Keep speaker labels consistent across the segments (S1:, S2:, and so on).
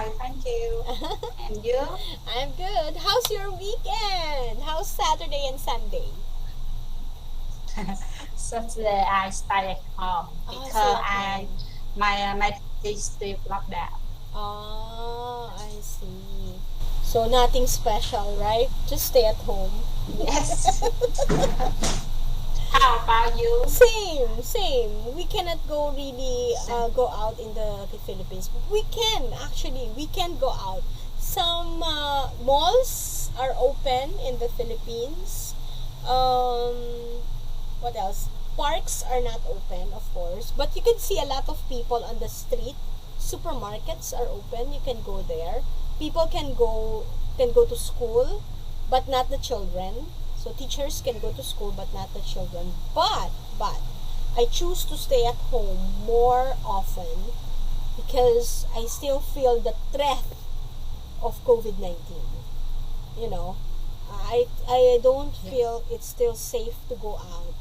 S1: fine, thank you. And you?
S2: I'm good. How's your weekend? How's Saturday and Sunday?
S1: Saturday I stay at home
S2: Oh, stay
S1: because
S2: at
S1: I
S2: home.
S1: my teeth still lockdown.
S2: Oh, I see. So nothing special, right? Just stay at home.
S1: Yes. How about you?
S2: Same. We cannot go really
S1: Same.
S2: go out in the Philippines. We can actually. We can go out. Some malls are open in the Philippines. What else? Parks are not open, of course, but you can see a lot of people on the street. Supermarkets are open. You can go there. People can go to school, but not the children. So teachers can go to school, but not the children. But I choose to stay at home more often because I still feel the threat of COVID-19. You know, I don't feel it's still safe to go out.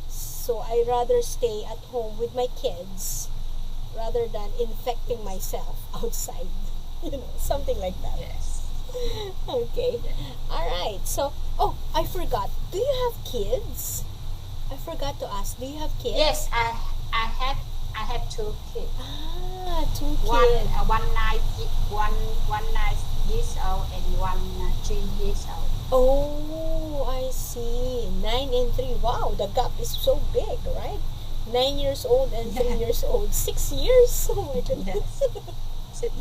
S2: So I rather stay at home with my kids rather than infecting myself outside. Something like that.
S1: Yes.
S2: Okay. All right. So, oh, I forgot. Do you have kids? I forgot to ask. Do you have kids?
S1: Yes, I have two kids.
S2: Ah, two
S1: One
S2: kids.
S1: one 9 years old and one 3 years old.
S2: Oh, I see. 9 and 3. Wow, the gap is so big, right? 9 years old and 3 years old. 6 years. Oh my goodness.
S1: Yes.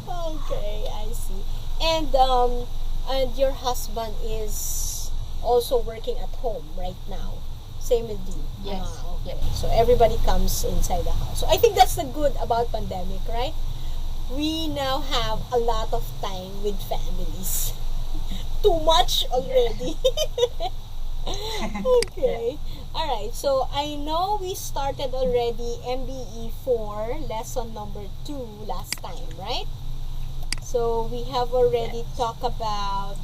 S2: Okay, I see. And your husband is also working at home right now. Same with you.
S1: Yes.
S2: Ah, okay.
S1: Yes.
S2: So everybody comes inside the house. So I think that's the good about pandemic, right? We now have a lot of time with families. Too much already. Okay. All right. So I know we started already MBE4 lesson number 2 last time, right? So we have already talked about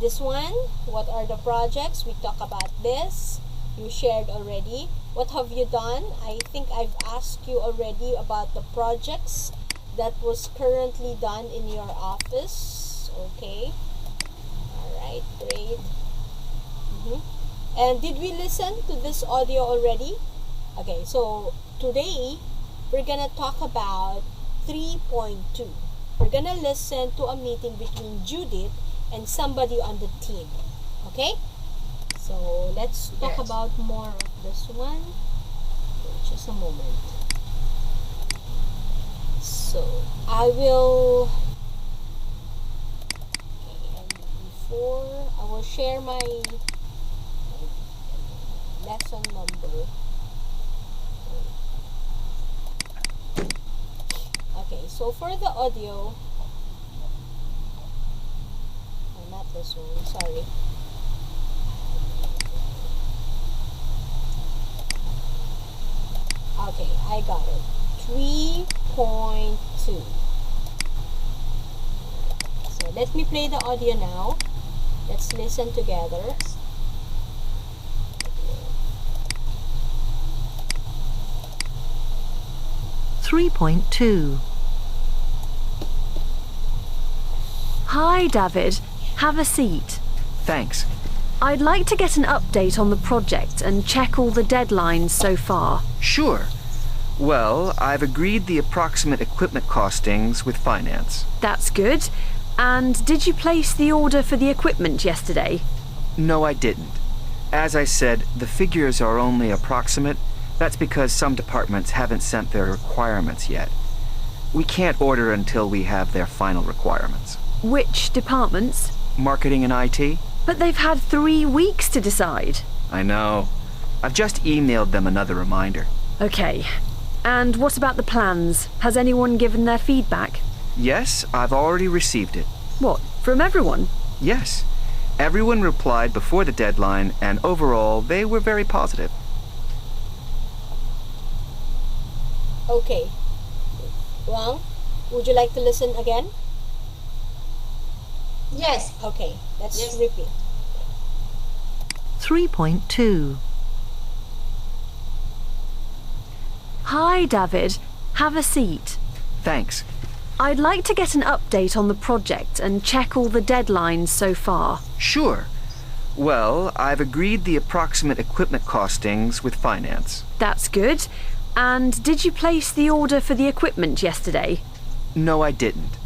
S2: this one. What are the projects? We talked about this. You shared already. What have you done? I think I've asked you already about the projects that was currently done in your office. Okay. All right. Great. And did we listen to this audio already? Okay. So today we're gonna talk about 3.2. We're gonna listen to a meeting between Judith and somebody on the team. Okay? So let's talk
S1: Yes.
S2: about more of this one. Just a moment. So I will and before I will share my lesson number. Okay, so for the audio, not this one, sorry. Okay, I got it. 3.2. So let me play the audio now. Let's listen together.
S3: 3.2. Hi, David. Have a seat.
S4: Thanks.
S3: I'd like to get an update on the project and check all the deadlines so far.
S4: Sure. Well, I've agreed the approximate equipment costings with finance.
S3: That's good. And did you place the order for the equipment yesterday?
S4: No, I didn't. As I said, the figures are only approximate. That's because some departments haven't sent their requirements yet. We can't order until we have their final requirements.
S3: Which departments?
S4: Marketing and IT?
S3: But they've had 3 weeks to decide.
S4: I know. I've just emailed them another reminder.
S3: Okay. And what about the plans? Has anyone given their feedback?
S4: Yes, I've already received it.
S3: What, from everyone?
S4: Yes. Everyone replied before the deadline, and overall, they were very positive.
S2: Okay. Wang, would you like to listen again?
S1: Yes.
S2: Okay, let's
S1: Yes.
S2: repeat.
S3: 3.2. Hi, David. Have a seat.
S4: Thanks.
S3: I'd like to get an update on the project and check all the deadlines so far.
S4: Sure. Well, I've agreed the approximate equipment costings with finance.
S3: That's good. And did you place the order for the equipment yesterday?
S4: No, I didn't.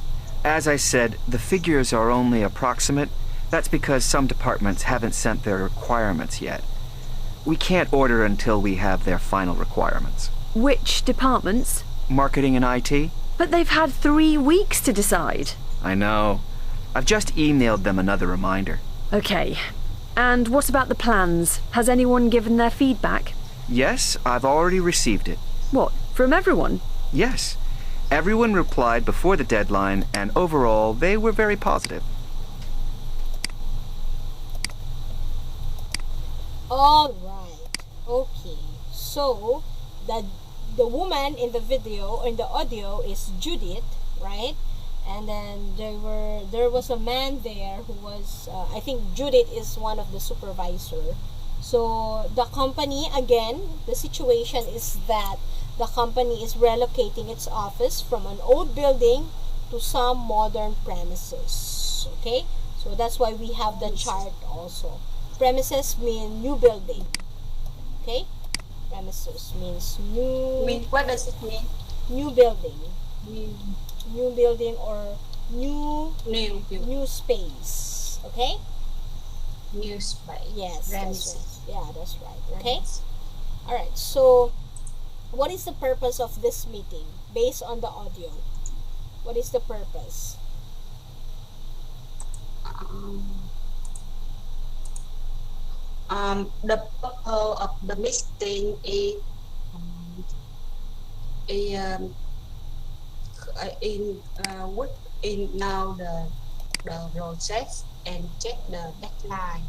S4: As I said, the figures are only approximate. That's because some departments haven't sent their requirements yet. We can't order until we have their final requirements.
S3: Which departments?
S4: Marketing and IT?
S3: But they've had 3 weeks to decide.
S4: I know. I've just emailed them another reminder.
S3: Okay. And what about the plans? Has anyone given their feedback?
S4: Yes, I've already received it.
S3: What, from everyone?
S4: Yes. Everyone replied before the deadline, and overall, they were very positive.
S2: All right. Okay. So the woman in the video, in the audio, is Judith, right? And then there was a man there who was I think Judith is one of the supervisor. So the company, again, the situation is that the company is relocating its office from an old building to some modern premises. Okay, so that's why we have the chart also. Premises mean new building. Okay, premises means new.
S1: What does it mean?
S2: New building. New building or new space. Okay.
S1: New space.
S2: Yes,
S1: Premises.
S2: that's right. Yeah, that's right. Okay. All right. So, what is the purpose of this meeting based on the audio? What is the purpose?
S1: The purpose of the meeting is work in now the process and check the deadline.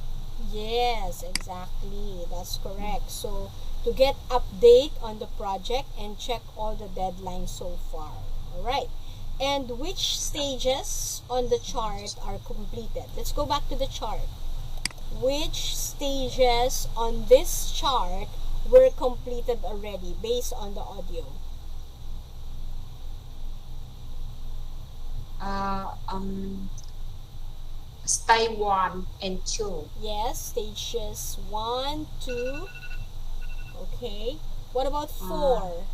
S2: Yes, exactly. That's correct. So, to get update on the project and check all the deadlines so far. All right. And which stages on the chart are completed? Let's go back to the chart. Which stages on this chart were completed already based on the audio?
S1: Stage 1 and 2.
S2: Yes, stages 1, 2. Okay. What about 4?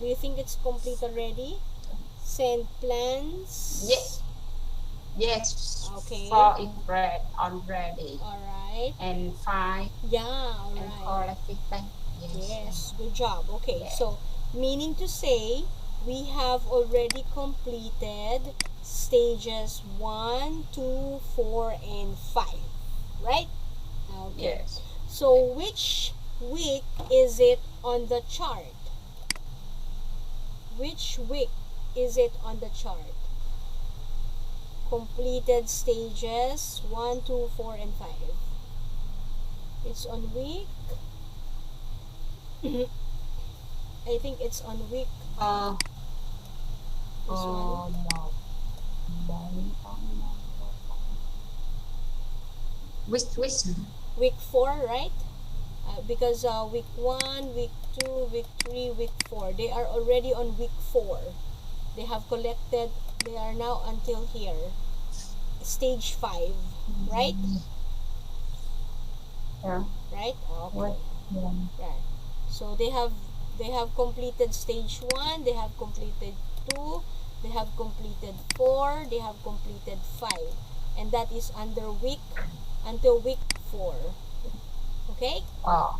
S2: Do you think it's complete already? Send plans?
S1: Yes.
S2: Okay.
S1: 4 is already.
S2: Alright.
S1: And 5
S2: Yeah,
S1: and
S2: alright.
S1: collective bank.
S2: Yes, good job. Okay,
S1: Yes.
S2: so meaning to say, we have already completed stages 1, 2, 4, and 5. Right? Okay.
S1: Yes.
S2: So, which week is it on the chart? Which week is it on the chart? Completed stages 1, 2, 4, and 5. It's on week. I think it's on week. This one.
S1: No. Which
S2: Week 4, right? Because week 1, week 2, week 3, week 4. They are already on week 4. They have collected. They are now until here. Stage 5, right?
S1: Yeah.
S2: Right? Okay.
S1: What? Yeah.
S2: Right. So they have completed stage 1, they have completed 2, they have completed 4, they have completed 5. And that is until week 4. Okay?
S1: Oh.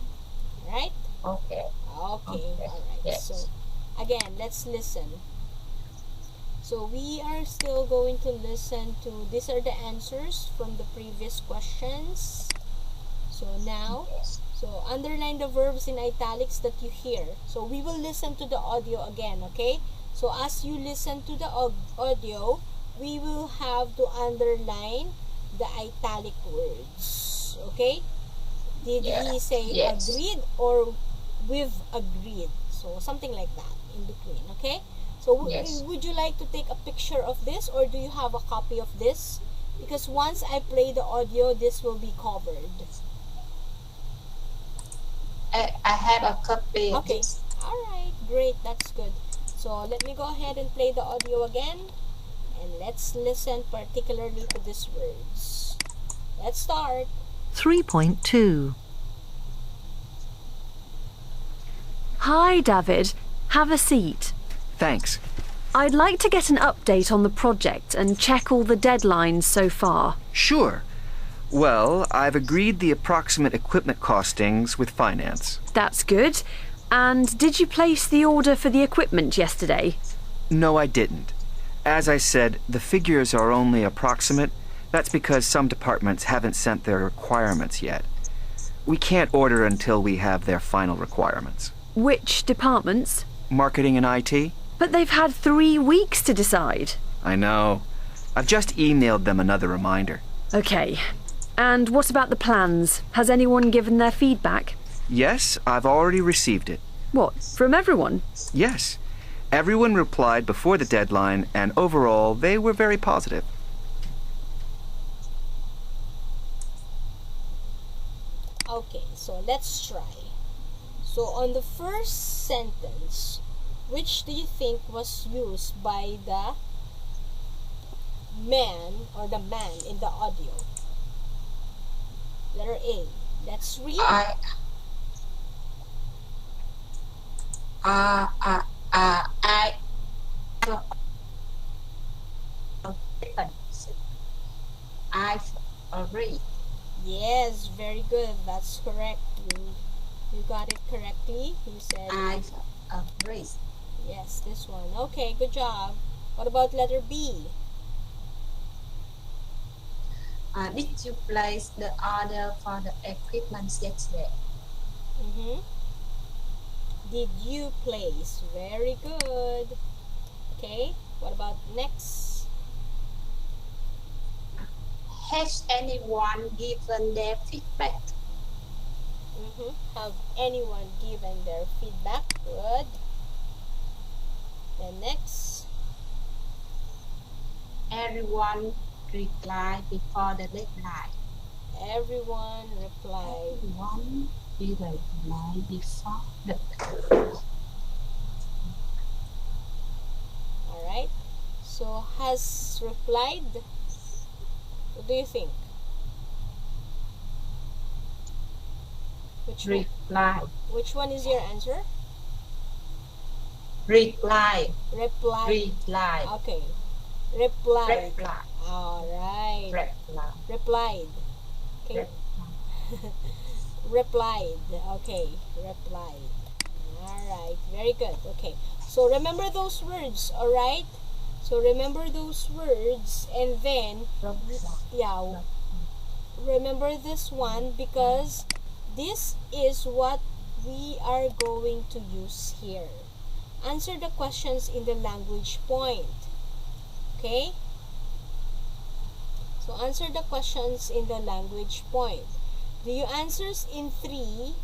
S2: Right?
S1: Okay.
S2: Okay. Alright.
S1: Yes.
S2: So again, let's listen. So we are still going to listen to, these are the answers from the previous questions. So now, so underline the verbs in italics that you hear. So we will listen to the audio again, okay? So as you listen to the audio, we will have to underline the italic words, okay? Did he say agreed or we've agreed? So something like that in between, okay? So would you like to take a picture of this, or do you have a copy of this? Because once I play the audio, this will be covered.
S1: I have a copy of
S2: Okay.
S1: this.
S2: Alright, great. That's good. So let me go ahead and play the audio again. And let's listen particularly to these words. Let's start.
S5: 3.2.
S3: Hi, David. Have a seat.
S4: Thanks.
S3: I'd like to get an update on the project and check all the deadlines so far.
S4: Sure. Well, I've agreed the approximate equipment costings with finance.
S3: That's good. And did you place the order for the equipment yesterday?
S4: No, I didn't. As I said, the figures are only approximate. That's because some departments haven't sent their requirements yet. We can't order until we have their final requirements.
S3: Which departments?
S4: Marketing and IT?
S3: But they've had 3 weeks to decide.
S4: I know. I've just emailed them another reminder.
S3: Okay. And what about the plans? Has anyone given their feedback?
S4: Yes, I've already received it.
S3: What, from everyone?
S4: Yes. Everyone replied before the deadline, and overall, they were very positive.
S2: Okay, so let's try. So on the first sentence, which do you think was used by the man or the man in the audio? Letter A. Let's read.
S1: I agree.
S2: Yes, very good. That's correct. You got it correctly. You said
S1: I agree.
S2: yes, this one. Okay, good job. What about letter B?
S1: Did you place the order for the equipment yesterday?
S2: Did you place? Very good. Okay, what about next?
S1: Has anyone given their feedback?
S2: Have anyone given their feedback? Good. Then next.
S1: Everyone replied before the deadline.
S2: Everyone replied.
S1: Everyone replied before the deadline.
S2: Alright. So has replied. What do you think? Which one is your answer?
S1: Reply.
S2: Reply. Okay. Replied. Alright. Replied. Okay. Replied. Okay. Replied. Alright. Very good. Okay. So remember those words. Alright. So remember those words and then remember this one because this is what we are going to use here. Answer the questions in the language point. Okay? So answer the questions in the language point. Do you answers in 3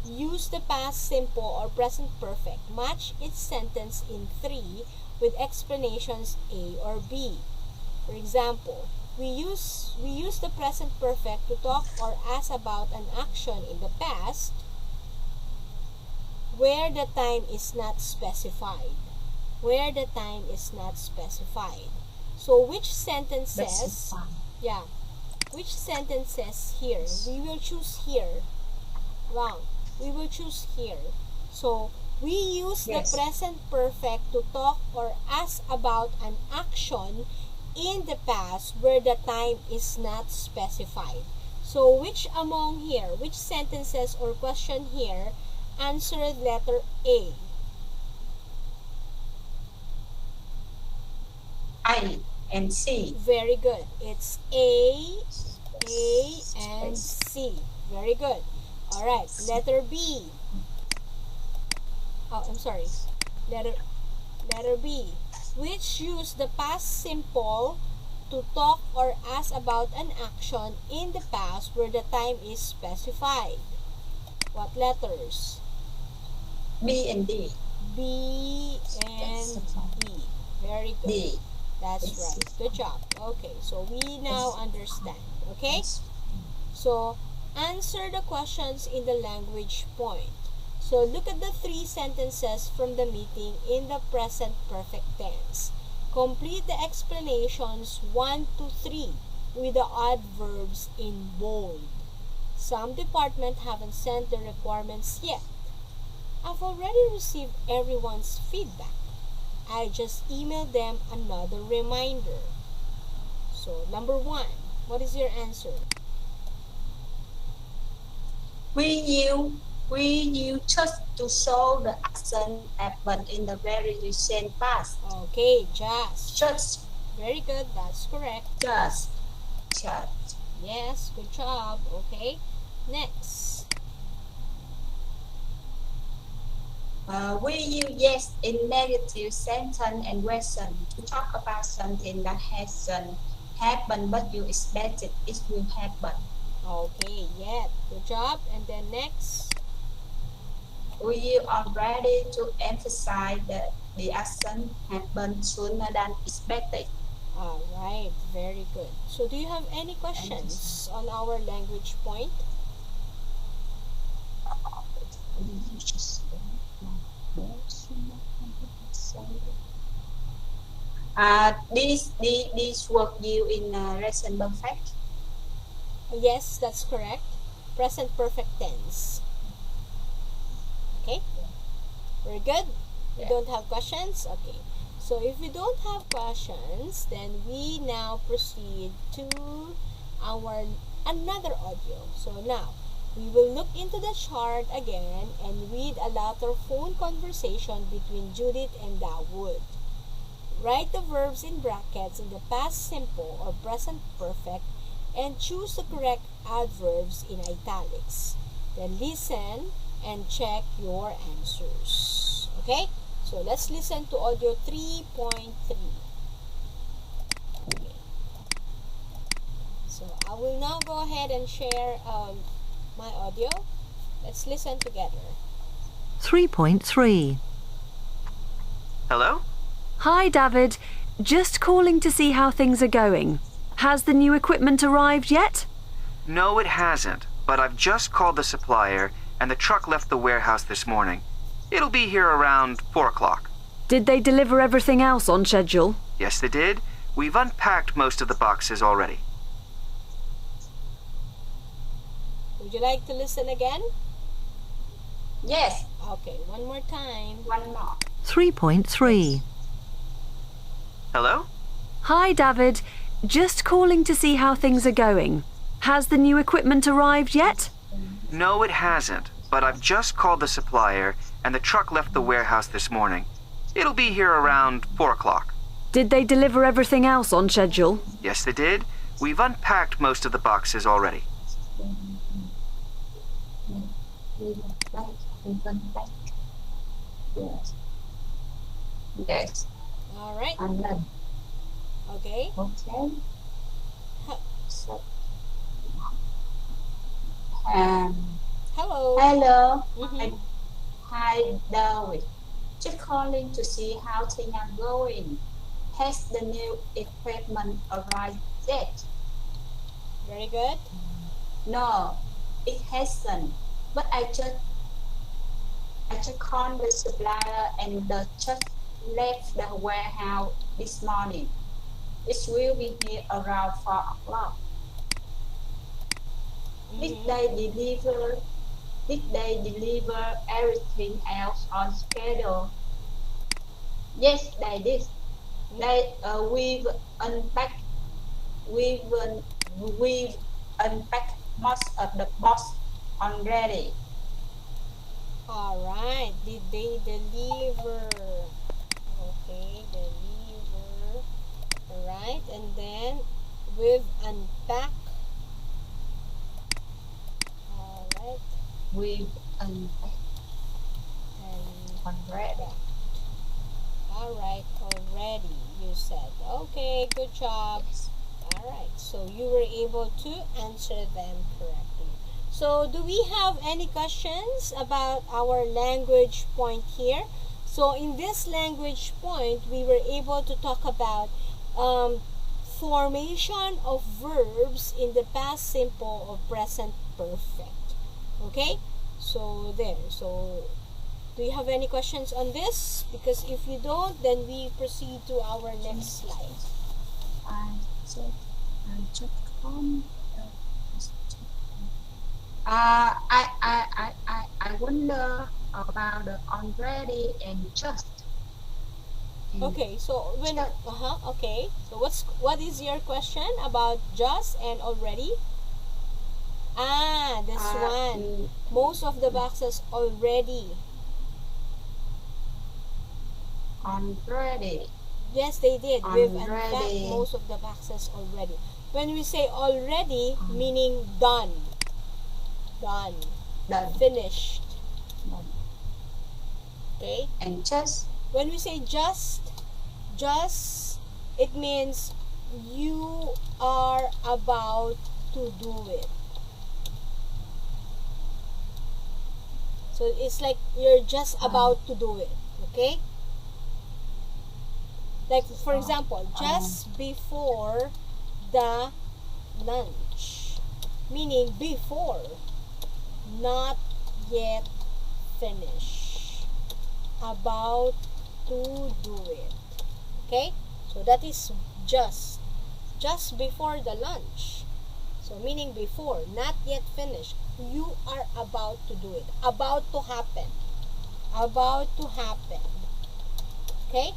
S2: use the past simple or present perfect? Match its sentence in 3 with explanations A or B. For example, we use the present perfect to talk or ask about an action in the past where the time is not specified. Where the time is not specified. So which sentence says, which sentence says here? We will choose here. Wrong. We will choose here. So we use the present perfect to talk or ask about an action in the past where the time is not specified. So which among here, which sentences or question here answer letter A?
S1: I and C.
S2: Very good. It's A, and C. Very good. Alright, letter B. Oh, I'm sorry. Letter B. Which use the past simple to talk or ask about an action in the past where the time is specified. What letters?
S1: B and D.
S2: B and D. Very good.
S1: D.
S2: That's right. Good job. Okay, so we now understand. Okay? So, answer the questions in the language point. So look at the 3 sentences from the meeting in the present perfect tense. Complete the explanations 1 to 3 with the adverbs in bold. Some departments haven't sent the requirements yet. I've already received everyone's feedback. I just emailed them another reminder. So number 1, what is your answer?
S1: We just to show the action happened in the very recent past.
S2: Okay, just.
S1: Just.
S2: Very good, that's correct.
S1: Just.
S2: Yes, good job. Okay, next.
S1: We use yes in negative sentence and question to talk about something that hasn't happened but you expected it will happen.
S2: Okay, yeah, good job. And then next.
S1: We are ready to emphasize that the action happened sooner than expected.
S2: All right, very good. So do you have any questions on our language point?
S1: This work you in present perfect.
S2: Yes, that's correct. Present perfect tense. Okay, very good. You don't have questions? Okay. So if we don't have questions, then we now proceed to our another audio. So now we will look into the chart again and read a later phone conversation between Judith and Dawood. Write the verbs in brackets in the past simple or present perfect and choose the correct adverbs in italics. Then listen and check your answers. Okay? So let's listen to audio 3.3. Okay. So I will now go ahead and share my audio. Let's listen together.
S5: 3.3.
S4: Hello?
S3: Hi, David. Just calling to see how things are going. Has the new equipment arrived yet?
S4: No, it hasn't, but I've just called the supplier and the truck left the warehouse this morning. It'll be here around 4 o'clock.
S3: Did they deliver everything else on schedule?
S4: Yes, they did. We've unpacked most of the boxes already.
S2: Would you like to listen again?
S1: Yes.
S2: Okay, one more time.
S1: One more.
S5: 3.3.
S4: Hello?
S3: Hi, David. Just calling to see how things are going. Has the new equipment arrived yet?
S4: No, it hasn't, but I've just called the supplier and the truck left the warehouse this morning. It'll be here around 4 o'clock.
S3: Did they deliver everything else on schedule?
S4: Yes, they did. We've unpacked most of the boxes already.
S1: Yes.
S2: All right. Okay.
S1: Okay. So,
S2: Hello.
S1: hello.
S2: Mhm.
S1: Hi, David. Just calling to see how things are going. Has the new equipment arrived yet?
S2: Very good.
S1: No, it hasn't. But I just called the supplier and the just left the warehouse this morning. It will be here around 4 o'clock. Did they deliver everything else on schedule? Yes, they did. We've unpacked most of the box already.
S2: All right. Did they deliver? Okay, deliver. All right, and then we've unpacked. All right,
S1: We've unpacked
S2: and
S1: already.
S2: all right, already you said. Okay, good job. All right, so you were able to answer them correctly. So do we have any questions about our language point here? So in this language point, we were able to talk about formation of verbs in the past simple or present perfect. Okay? So there. So do you have any questions on this? Because if you don't, then we proceed to our next slide.
S1: I check on. I wonder about the already and just.
S2: Okay, so when
S1: Just.
S2: okay. So what is your question about just and already? This one. Most of the boxes already.
S1: Already.
S2: Yes, they did. We've unpacked
S1: Already.
S2: most of the boxes already. When we say already, meaning done. Done.
S1: Done.
S2: Finished.
S1: Done.
S2: Okay?
S1: And just.
S2: When we say just, it means you are about to do it. So it's like you're just about to do it. Okay? Like, for example, just before the lunch. Meaning before. Not yet finished. About to do it. Okay? So that is just before the lunch. So meaning before, not yet finished. You are about to do it. About to happen. About to happen. Okay?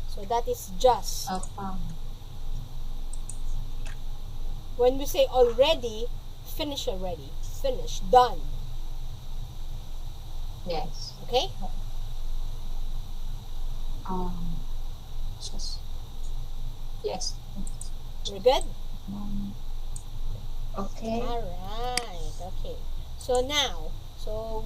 S2: So that is just. When we say already, finish already. Finish. Done.
S1: Yes.
S2: Okay?
S1: Just. Yes.
S2: We're good?
S1: Okay.
S2: Alright. Okay. So now,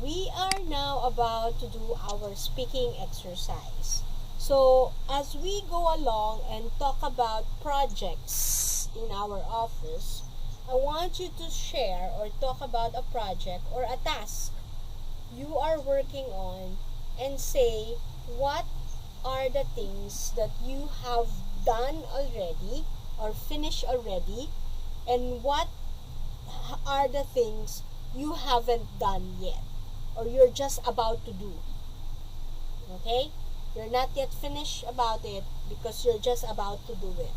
S2: we are now about to do our speaking exercise. So as we go along and talk about projects in our office, I want you to share or talk about a project or a task you are working on and say what are the things that you have done already or finished already, and what are the things you haven't done yet or you're just about to do. Okay? You're not yet finished about it because you're just about to do it.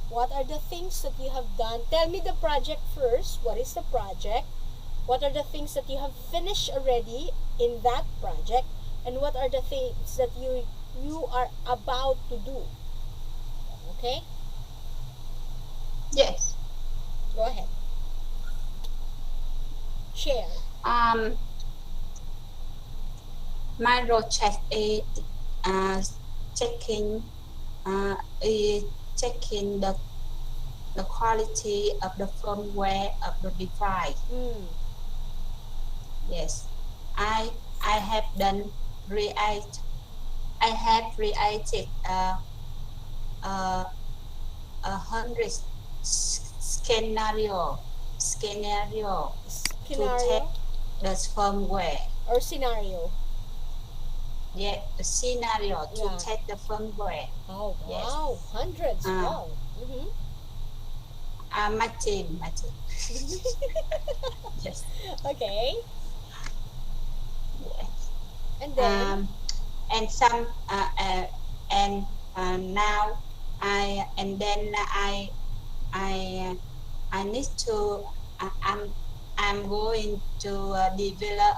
S2: What are the things that you have done? Tell me the project first. What is the project? What are the things that you have finished already in that project? And what are the things that you are about to do? Okay?
S1: Yes.
S2: Go ahead. Share.
S1: My project is checking checking the quality of the firmware of the device. Yes, I have done created a 100 scenario to test the firmware.
S2: Or scenario.
S1: Yeah, the scenario to test the firmware.
S2: Oh, wow.
S1: Yes.
S2: Hundreds. Wow.
S1: My team. Yes.
S2: Okay.
S1: Yes.
S2: And then
S1: and some now I need to I'm going to develop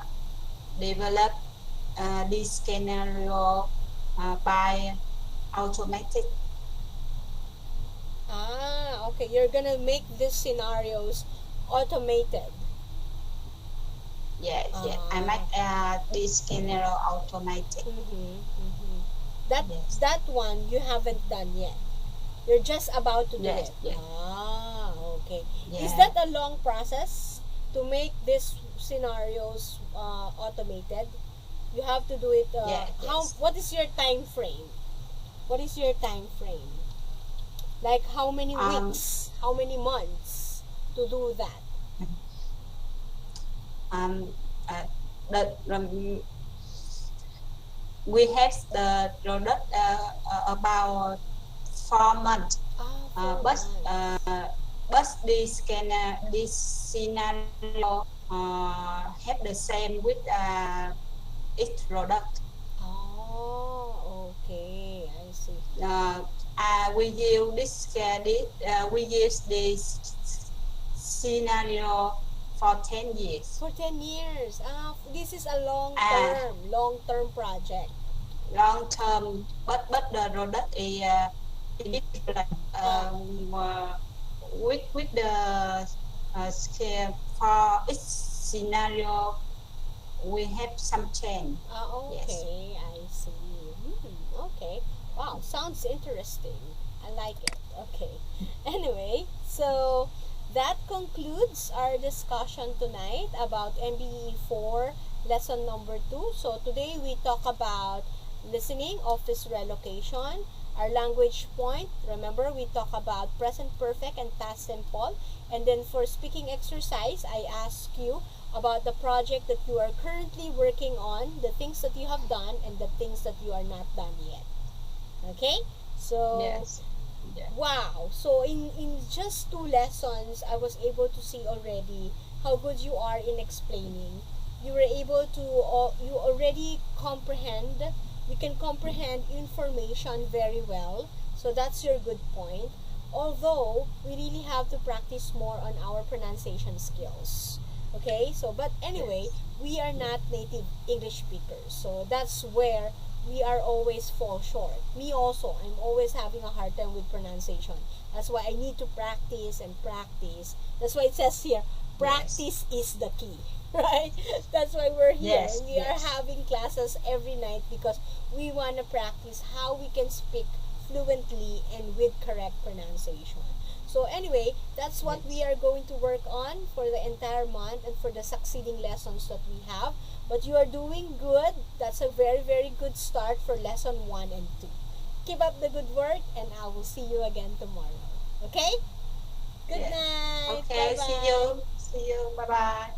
S1: this scenario by automatic.
S2: Okay. You're gonna make these scenarios automated.
S1: Yes, yes. I make this scenario automatic.
S2: That one you haven't done yet. You're just about to do it.
S1: Yes.
S2: Okay.
S1: Yeah.
S2: Is that a long process to make these scenarios automated? You have to do it.
S1: Yes.
S2: What is your time frame? What is your time frame? Like how many weeks? How many months to do that?
S1: We have the product about 4 months. But this scenario have the same with each product.
S2: Oh, okay. I see.
S1: We use we use this scenario for 10 years.
S2: For 10 years. This is a
S1: Uh,
S2: long-term project.
S1: Long term, but the product is different.
S2: Ah,
S1: With the scale for each scenario, we have some change. Yes.
S2: okay. I see. Okay. Wow, sounds interesting. I like it. Okay. Anyway, so that concludes our discussion tonight about MBE4 lesson number 2. So today we talk about listening, office relocation, our language point. Remember, we talk about present perfect and past simple. And then for speaking exercise, I ask you about the project that you are currently working on, the things that you have done, and the things that you are not done yet. Okay? So,
S1: Yes. Yeah.
S2: wow. So, in just 2 lessons, I was able to see already how good you are in explaining. You were able to, you already comprehend, you can comprehend information very well. So, that's your good point. Although, we really have to practice more on our pronunciation skills. Okay? So, but anyway,
S1: Yes.
S2: we are not native English speakers. So, that's where we are always fall short. Me also, I'm always having a hard time with pronunciation. That's why I need to practice and practice. That's why it says here, practice is the key. Right? That's why we're here.
S1: Yes.
S2: We are
S1: Yes.
S2: having classes every night because we want to practice how we can speak fluently and with correct pronunciation. So anyway, that's what we are going to work on for the entire month and for the succeeding lessons that we have. But you are doing good. That's a very, very good start for lesson 1 and 2. Keep up the good work and I will see you again tomorrow. Okay? Good
S1: Yes.
S2: night.
S1: Okay.
S2: Bye-bye.
S1: See you. See you. Bye bye.